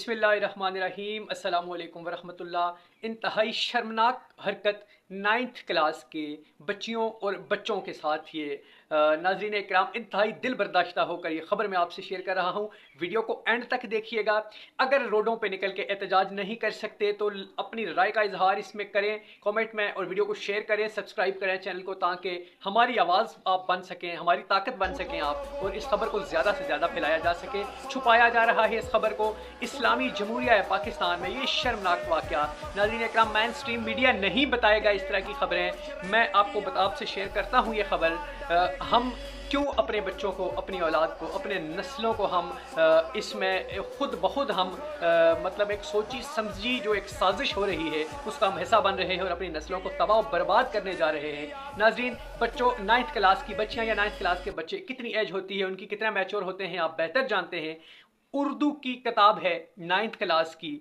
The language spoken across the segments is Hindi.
बिस्मिल्लाहिर्रहमानिर्रहीम अस्सलामुअलैकुम वरहमतुल्लाह। इंतहाई शर्मनाक हरकत 9th क्लास के बच्चियों और बच्चों के साथ ये नाज़रीन इकराम, इंतहाई दिल बर्दाश्ता होकर ये ख़बर मैं आपसे शेयर कर रहा हूँ। वीडियो को एंड तक देखिएगा। अगर रोडों पे निकल के एहतजाज नहीं कर सकते तो अपनी राय का इजहार इसमें करें कमेंट में, और वीडियो को शेयर करें, सब्सक्राइब करें चैनल को, ताकि हमारी आवाज़ आप बन सकें, हमारी ताकत बन सकें आप, और इस खबर को ज़्यादा से ज़्यादा फैलाया जा सके। छुपाया जा रहा है इस खबर को। इस्लामी जमहूरिया पाकिस्तान में ये शर्मनाक वाक़या नाज़रीन इकराम मेन स्ट्रीम मीडिया नहीं बताएगा इस तरह की खबरें। मैं आपसे शेयर करता हूँ ये खबर। हम क्यों अपने बच्चों को, अपनी औलाद को, अपने नस्लों को हम इसमें खुद ब खुद हम मतलब एक सोची समझी जो एक साजिश हो रही है उसका हम हिस्सा बन रहे हैं और अपनी नस्लों को तबाह बर्बाद करने जा रहे हैं। नाज़रीन, बच्चों 9th क्लास की बच्चियां या 9th क्लास के बच्चे, कितनी एज होती है उनकी, कितना मैच्योर होते हैं आप बेहतर जानते हैं। उर्दू की किताब है 9th क्लास की।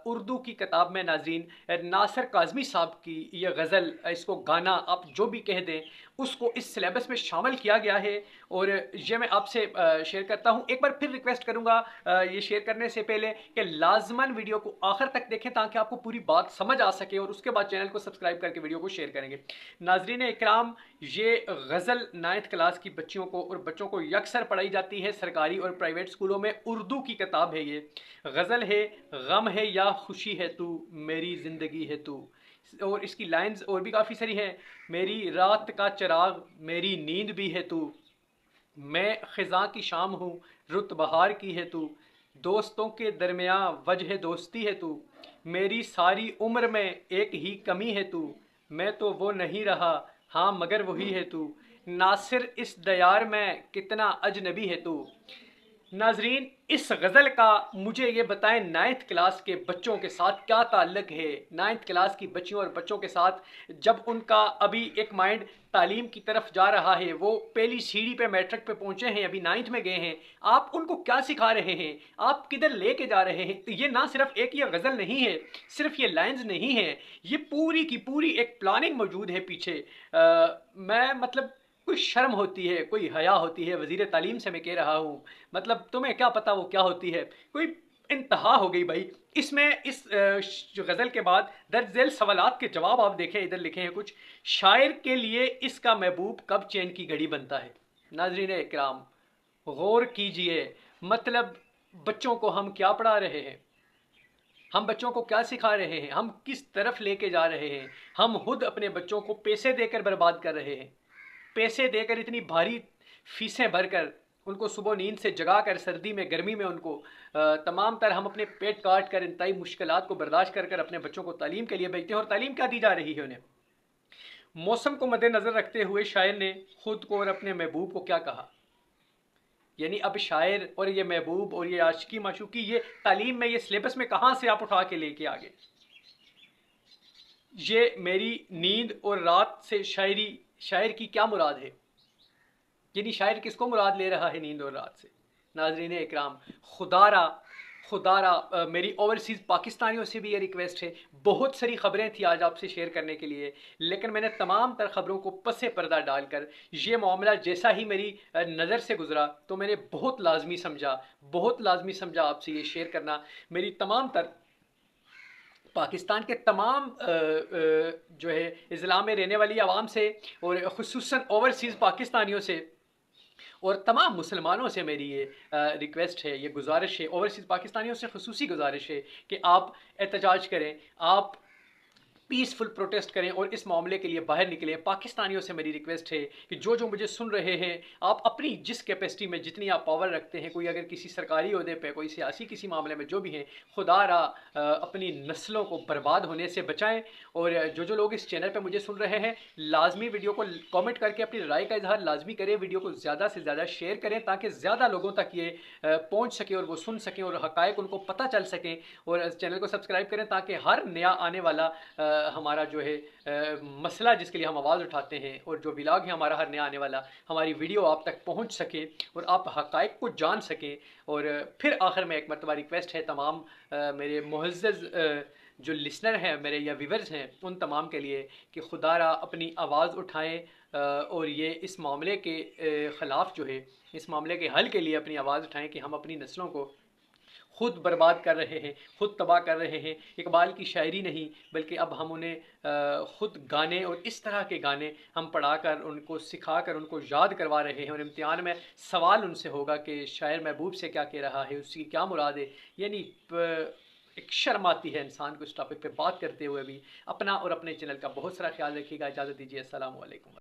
उर्दू की किताब में नाज़रीन नासिर काज़मी साहब की ये गज़ल, इसको गाना आप जो भी कह दें, उसको इस सिलेबस में शामिल किया गया है। और ये मैं आपसे शेयर करता हूँ। एक बार फिर रिक्वेस्ट करूँगा ये शेयर करने से पहले कि लाजमन वीडियो को आखिर तक देखें ताकि आपको पूरी बात समझ आ सके, और उसके बाद चैनल को सब्सक्राइब करके वीडियो को शेयर करेंगे। नाज़रीन इकराम, ये गज़ल 9th क्लास की बच्चियों को और बच्चों को यकसर पढ़ाई जाती है सरकारी और प्राइवेट स्कूलों में। उर्दू की किताब है ये। गज़ल है, गम है या खुशी है तू, मेरी ज़िंदगी है तू। और इसकी लाइंस और भी काफ़ी सारी हैं। मेरी रात का चिराग, मेरी नींद भी है तू, मैं ख़िज़ा की शाम हूँ, रुत बहार की है तू, दोस्तों के दरमियाँ वजह दोस्ती है तू, मेरी सारी उम्र में एक ही कमी है तू, मैं तो वो नहीं रहा हाँ मगर वही है तू, नासिर इस दयार में कितना अजनबी है तू। नाजरीन, इस गज़ल का मुझे ये बताएं 9th क्लास के बच्चों के साथ क्या ताल्लुक़ है। 9th क्लास की बच्चियों और बच्चों के साथ जब उनका अभी एक माइंड तालीम की तरफ जा रहा है, वो पहली सीढ़ी पे मैट्रिक पे पहुंचे हैं, अभी 9th में गए हैं, आप उनको क्या सिखा रहे हैं, आप किधर लेके जा रहे हैं। तो ये ना सिर्फ एक ये गज़ल नहीं है, सिर्फ ये लाइंस नहीं है, ये पूरी की पूरी एक प्लानिंग मौजूद है पीछे। मैं मतलब कोई शर्म होती है, कोई हया होती है, वज़ीर तालीम से मैं कह रहा हूँ, मतलब तुम्हें क्या पता वो क्या होती है। कोई इंतहा हो गई भाई इसमें। इस गज़ल के बाद दर्ज झेल सवालात के जवाब आप देखें, इधर लिखे हैं कुछ। शायर के लिए इसका महबूब कब चैन की घड़ी बनता है। नाज़रीन इकराम, गौर कीजिए, मतलब बच्चों को हम क्या पढ़ा रहे हैं, हम बच्चों को क्या सिखा रहे हैं, हम किस तरफ लेके जा रहे हैं। हम खुद अपने बच्चों को पैसे देकर बर्बाद कर रहे हैं, पैसे देकर, इतनी भारी फीसें भरकर, उनको सुबह नींद से जगा कर, सर्दी में गर्मी में उनको तमाम तरह हम अपने पेट काट कर, इंतहाई मुश्किलात को बर्दाश्त कर कर अपने बच्चों को तालीम के लिए भेजते हैं। और तालीम क्या दी जा रही है उन्हें। मौसम को मद्देनज़र रखते हुए शायर ने खुद को और अपने महबूब को क्या कहा। यानी अब शायर और ये महबूब और ये आशिकी माशूकी, ये तालीम में, ये सिलेबस में कहाँ से आप उठा के लेके आगे। ये मेरी नींद और रात से शायरी, शायर की क्या मुराद है, यानी शायर किसको मुराद ले रहा है नींद और रात से। नाज़रीन इकराम, खुदारा मेरी ओवरसीज़ पाकिस्तानियों से भी ये रिक्वेस्ट है। बहुत सारी खबरें थी आज आपसे शेयर करने के लिए, लेकिन मैंने तमाम तर खबरों को पसे पर्दा डालकर, ये मामला जैसा ही मेरी नज़र से गुजरा तो मैंने बहुत लाजमी समझा आपसे ये शेयर करना। मेरी तमाम तर पाकिस्तान के तमाम जो है इस्लाम में रहने वाली आवाम से, और ख़ुसूसन ओवरसीज़ पाकिस्तानियों से और तमाम मुसलमानों से मेरी ये रिक्वेस्ट है, ये गुजारिश है, ओवरसीज़ पाकिस्तानियों से ख़ुसूसी गुजारिश है कि आप एहतजाज करें, आप पीसफुल प्रोटेस्ट करें और इस मामले के लिए बाहर निकले। पाकिस्तानियों से मेरी रिक्वेस्ट है कि जो मुझे सुन रहे हैं, आप अपनी जिस कैपेसिटी में, जितनी आप पावर रखते हैं, कोई अगर किसी सरकारी ओहदे पे, कोई सियासी किसी मामले में जो भी हैं, खुदारा अपनी नस्लों को बर्बाद होने से बचाएं। और जो लोग इस चैनल पे मुझे सुन रहे हैं, लाजमी वीडियो को कमेंट करके अपनी राय का इजहार लाजमी करें, वीडियो को ज़्यादा से ज़्यादा शेयर करें ताकि ज़्यादा लोगों तक ये पहुँच सके और वो सुन सकें और हक़ाइक़ उनको पता चल सकें। और चैनल को सब्सक्राइब करें ताकि हर नया आने वाला हमारा जो है मसला जिसके लिए हम आवाज़ उठाते हैं, और जो व्लॉग है हमारा हर नया आने वाला, हमारी वीडियो आप तक पहुंच सके और आप हक़ाइक़ को जान सकें। और फिर आखिर में एक मरतबा रिक्वेस्ट है तमाम मेरे मुअज़्ज़ज़ जो लिसनर हैं मेरे या व्यूवर्स हैं, उन तमाम के लिए कि खुदारा अपनी आवाज़ उठाएं और ये इस मामले के ख़िलाफ़ जो है, इस मामले के हल के लिए अपनी आवाज़ उठाएं कि हम अपनी नस्लों को खुद बर्बाद कर रहे हैं, खुद तबाह कर रहे हैं। इकबाल की शायरी नहीं बल्कि अब हम उन्हें खुद गाने और इस तरह के गाने हम पढ़ाकर उनको सिखाकर उनको याद करवा रहे हैं, और इम्तिहान में सवाल उनसे होगा कि शायर महबूब से क्या कह रहा है, उसकी क्या मुराद है। यानी एक शर्म आती है इंसान को इस टॉपिक पे बात करते हुए भी। अपना और अपने चैनल का बहुत सारा ख्याल रखिएगा। इजाज़त दीजिए। अस्सलाम वालेकुम।